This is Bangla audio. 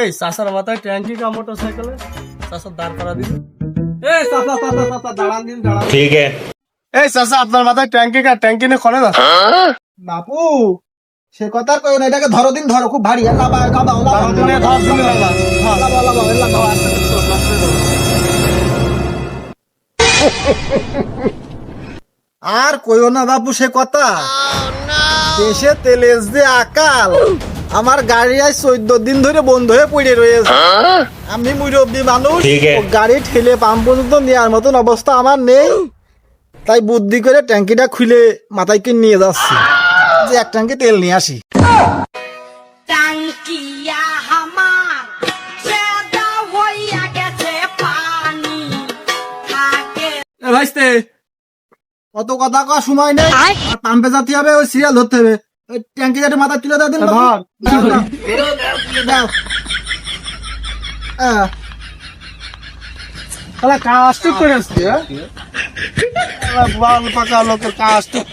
এই চাচার মাথায় ট্যাঙ্কি কা মোটরসাইকেলে চাচা দাঁড় করা দিন। এই চাচা চাচা চাচা দাঁড়ান দিন দাঁড়ান। ठीक है। এই চাচা আপনার মাথায় ট্যাঙ্কি কা ট্যাঙ্কি নিয়ে খনে না বাপু সে কথা কই না, এটাকে ধরো দিন, ধরো খুব ভারী। লাগাও লাগাও লাগাও দিনে ধর দিনে বাবা। লাগাও লাগাও লাগাও আস্তে আস্তে ধরো। আর কইও না বাপু সে কথা। দেশে তেলের যে আকাল, আমার গাড়ি আজ 14 দিন ধরে বন্ধ হয়ে পড়ে রয়েছে। আমি মুরব্বী মানুষ, ঠিক আছে। ও গাড়ি ঠেলে পাম্প পর্যন্ত নেওয়ার মতন অবস্থা আমার নেই। তাই বুদ্ধি করে ট্যাঙ্কিটা খুলে মাথায় কিনে নিয়ে যাচ্ছি যে এক ট্যাঙ্কি তেল নিয়ে আসি। টাঙ্কিয়া হামার চেদা হইয়া গেছে পানি থাকে। এ ভাইস্তে কত কথা কওয়ার সময় নেই, আর পাম্পে যেতে হবে, ওই সিরিয়াল ধরতে হবে। ওই ট্যাঙ্কি যাতে মাথা তুলে দেওয়া দিন বাপু। ধর। দাও, দাও, দাও। তাহলে কাজ ঠিক করে আসছি, হ্যাঁ? বাল পাকা লোকের কাজ ঠিক